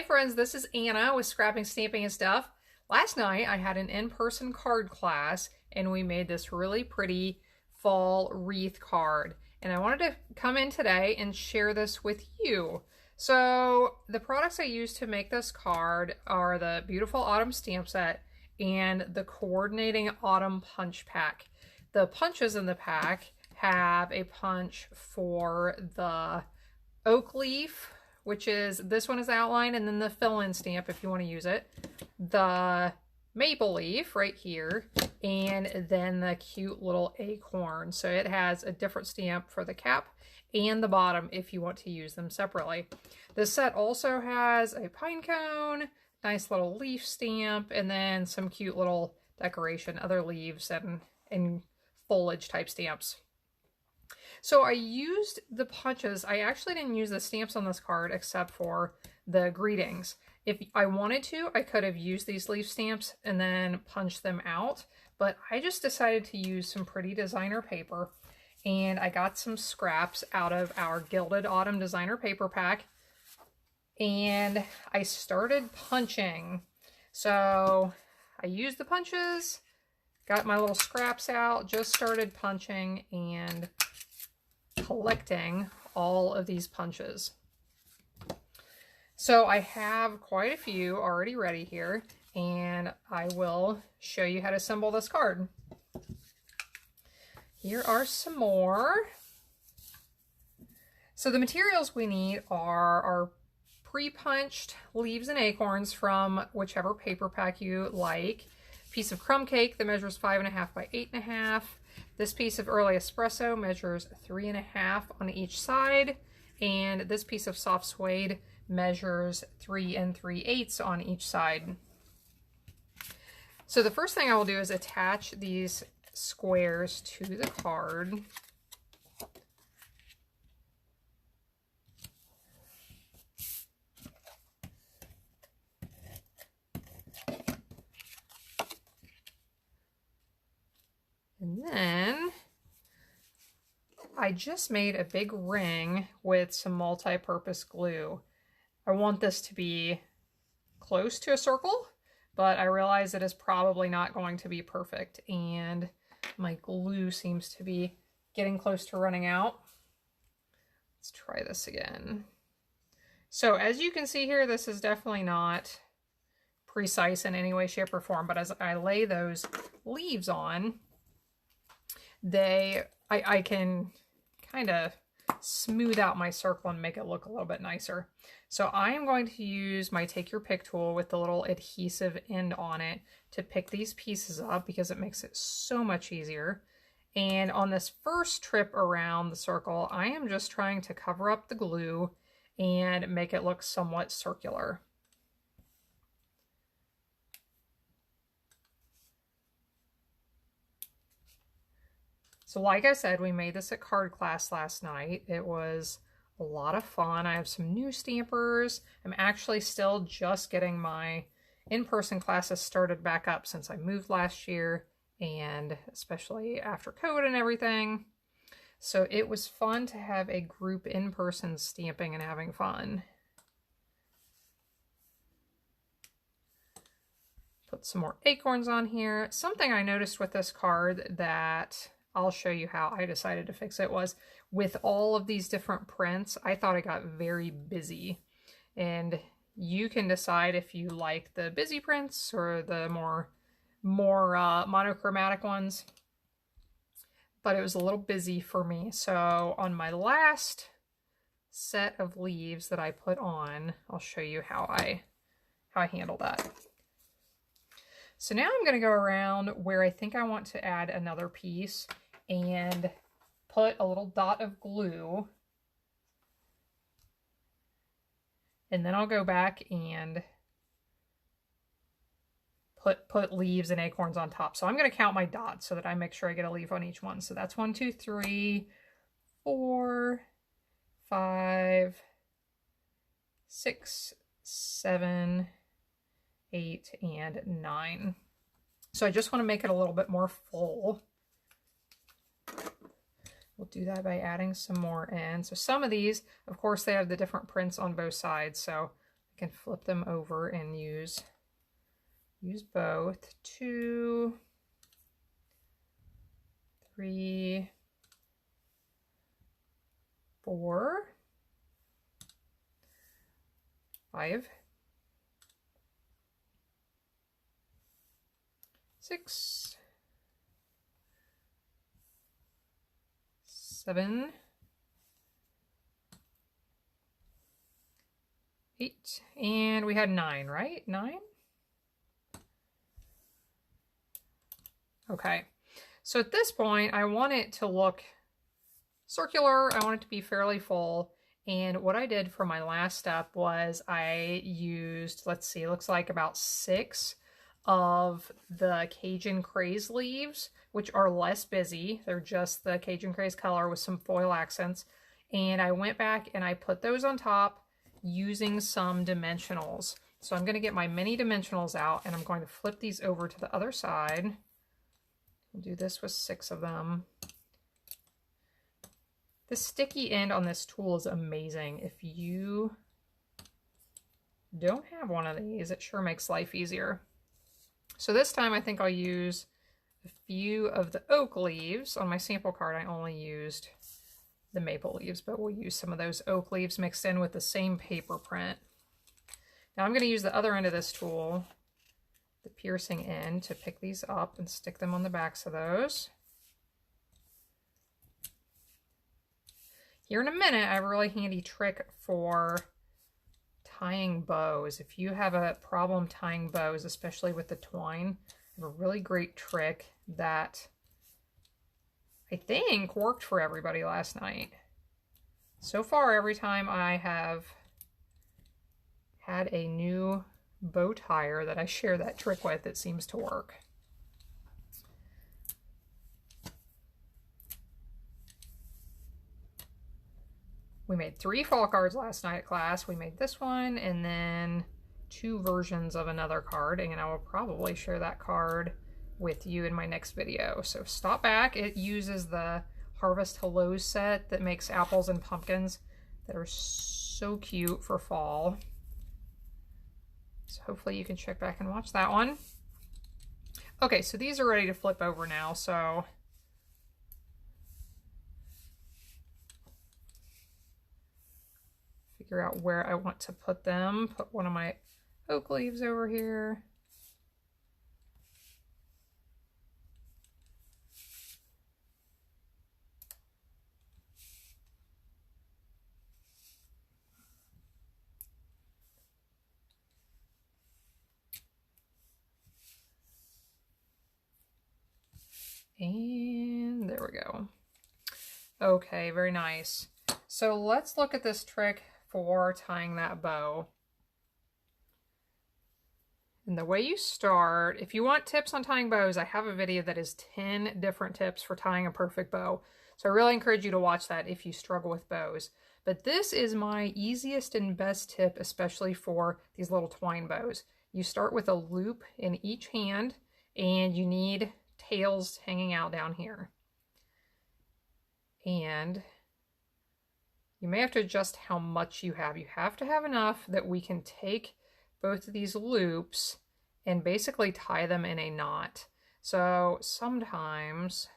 friends, this is Anna with Scrapping, Stamping, and Stuff. Last night I had an in-person card class and we made this really pretty fall wreath card. And I wanted to come in today and share this with you. So the products I used to make this card are the Beautiful Autumn stamp set and the Coordinating Autumn punch pack. The punches in the pack have a punch for the oak leaf, which is, this one is outlined, and then the fill-in stamp if you want to use it, the maple leaf right here, and then the cute little acorn. So it has a different stamp for the cap and the bottom if you want to use them separately. This set also has a pine cone, nice little leaf stamp, and then some cute little decoration, other leaves and foliage type stamps. So I used the punches. I actually didn't use the stamps on this card except for the greetings. If I wanted to, I could have used these leaf stamps and then punched them out, but I just decided to use some pretty designer paper, and I got some scraps out of our Gilded Autumn designer paper pack, and I started punching. So I used the punches, got my little scraps out, just started punching and collecting all of these punches. So I have quite a few already ready here, and I will show you how to assemble this card. Here are some more. So the materials we need are our pre-punched leaves and acorns from whichever paper pack you like. Piece of crumb cake that measures 5.5 by 8.5. This piece of early espresso measures 3.5 on each side, and this piece of soft suede measures 3 3/8 on each side. So the first thing I will do is attach these squares to the card. And then I just made a big ring with some multi-purpose glue. I want this to be close to a circle, but I realize it is probably not going to be perfect, and my glue seems to be getting close to running out. Let's try this again. So as you can see here, this is definitely not precise in any way, shape, or form, but as I lay those leaves on, I can kind of smooth out my circle and make it look a little bit nicer. So I am going to use my Take Your Pick tool with the little adhesive end on it to pick these pieces up because it makes it so much easier. And on this first trip around the circle, I am just trying to cover up the glue and make it look somewhat circular. So like I said, we made this at card class last night. It was a lot of fun. I have some new stampers. I'm actually still just getting my in-person classes started back up since I moved last year, and especially after COVID and everything. So it was fun to have a group in-person stamping and having fun. Put some more acorns on here. Something I noticed with this card that I'll show you how I decided to fix it was with all of these different prints, I thought it got very busy. And you can decide if you like the busy prints or the more monochromatic ones. But it was a little busy for me. So on my last set of leaves that I put on, I'll show you how I handle that. So now I'm going to go around where I think I want to add another piece and put a little dot of glue, and then I'll go back and put leaves and acorns on top. So I'm going to count my dots so that I make sure I get a leaf on each one. So that's 1, 2, 3, 4, 5, 6, 7, 8, and 9. So I just want to make it a little bit more full. We'll do that by adding some more in. So some of these, of course, they have the different prints on both sides. So can flip them over and use both. 2, 3, 4, 5, 6, 7, 8, and we had 9, right? 9? Okay, so at this point, I want it to look circular. I want it to be fairly full. And what I did for my last step was I used, let's see, it looks like about 6 of the Cajun Craze leaves, which are less busy. They're just the Cajun Craze color with some foil accents. And I went back and I put those on top using some dimensionals. So I'm going to get my mini dimensionals out and I'm going to flip these over to the other side. I'll do this with 6 of them. The sticky end on this tool is amazing. If you don't have one of these, it sure makes life easier. So this time I think I'll use a few of the oak leaves. On my sample card I only used the maple leaves, but we'll use some of those oak leaves mixed in with the same paper print. Now I'm going to use the other end of this tool, the piercing end, to pick these up and stick them on the backs of those. Here in a minute, I have a really handy trick for tying bows. If you have a problem tying bows, especially with the twine, I have a really great trick that I think worked for everybody last night. So far, every time I have had a new bow tire that I share that trick with, it seems to work. We made 3 fall cards last night at class. We made this one and then 2 versions of another card, and I will probably share that card with you in my next video. So stop back. It uses the Harvest Hellos set that makes apples and pumpkins that are so cute for fall. So hopefully you can check back and watch that one. Okay, so these are ready to flip over now. So figure out where I want to put them. Put one of my oak leaves over here. And there we go. Okay, very nice. So let's look at this trick for tying that bow. And the way you start, if you want tips on tying bows, I have a video that is 10 different tips for tying a perfect bow. So I really encourage you to watch that if you struggle with bows. But this is my easiest and best tip, especially for these little twine bows. You start with a loop in each hand, and you need tails hanging out down here. And you may have to adjust how much you have. You have to have enough that we can take both of these loops and basically tie them in a knot. So sometimes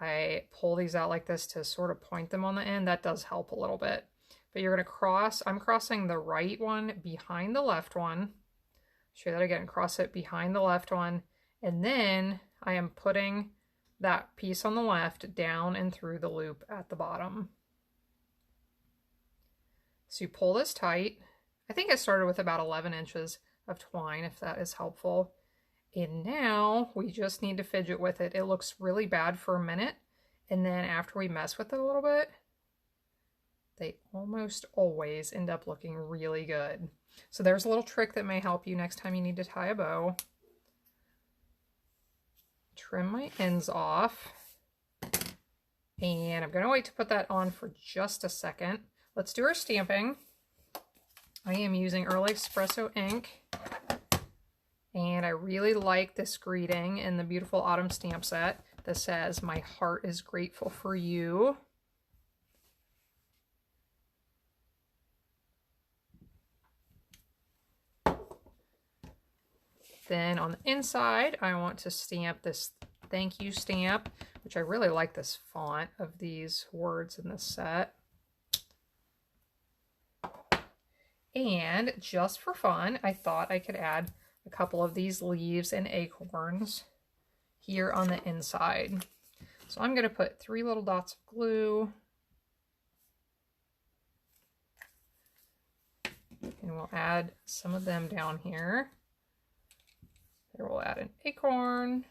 I pull these out like this to sort of point them on the end. That does help a little bit. But you're going to cross, I'm crossing the right one behind the left one. Show that again, cross it behind the left one. And then I am putting that piece on the left down and through the loop at the bottom. So you pull this tight. I think I started with about 11 inches of twine, if that is helpful. And now we just need to fidget with it. It looks really bad for a minute. And then after we mess with it a little bit, they almost always end up looking really good. So there's a little trick that may help you next time you need to tie a bow. Trim my ends off. And I'm going to wait to put that on for just a second. Let's do our stamping. I am using Early Espresso ink. And I really like this greeting in the Beautiful Autumn stamp set that says, "My heart is grateful for you." Then on the inside, I want to stamp this thank you stamp, which I really like this font of these words in this set. And just for fun, I thought I could add a couple of these leaves and acorns here on the inside. So I'm going to put 3 little dots of glue. And we'll add some of them down here. There we'll add an acorn.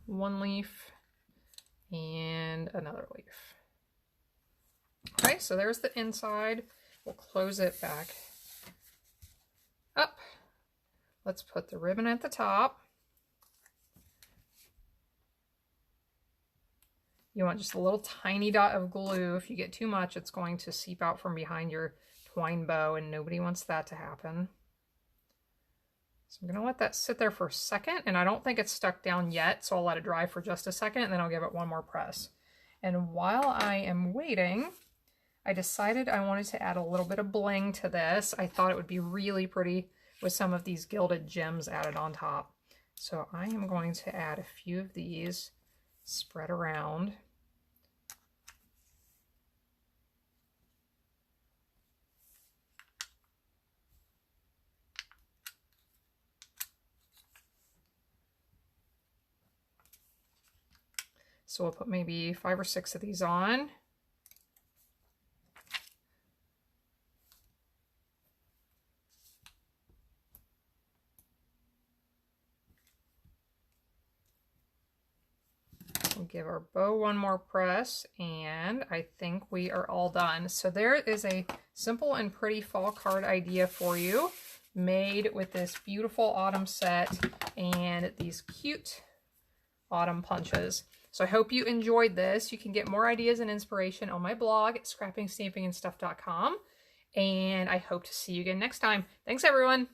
One leaf and another leaf. Okay, so there's the inside. We'll close it back up. Let's put the ribbon at the top. You want just a little tiny dot of glue. If you get too much, it's going to seep out from behind your twine bow, and nobody wants that to happen. So I'm going to let that sit there for a second, and I don't think it's stuck down yet, so I'll let it dry for just a second, and then I'll give it one more press. And while I am waiting, I decided I wanted to add a little bit of bling to this. I thought it would be really pretty with some of these gilded gems added on top. So I am going to add a few of these spread around. So we'll put maybe 5 or 6 of these on. We'll give our bow one more press, and I think we are all done. So there is a simple and pretty fall card idea for you, made with this beautiful autumn set and these cute autumn punches. So I hope you enjoyed this. You can get more ideas and inspiration on my blog at scrappingstampingandstuff.com. And I hope to see you again next time. Thanks, everyone.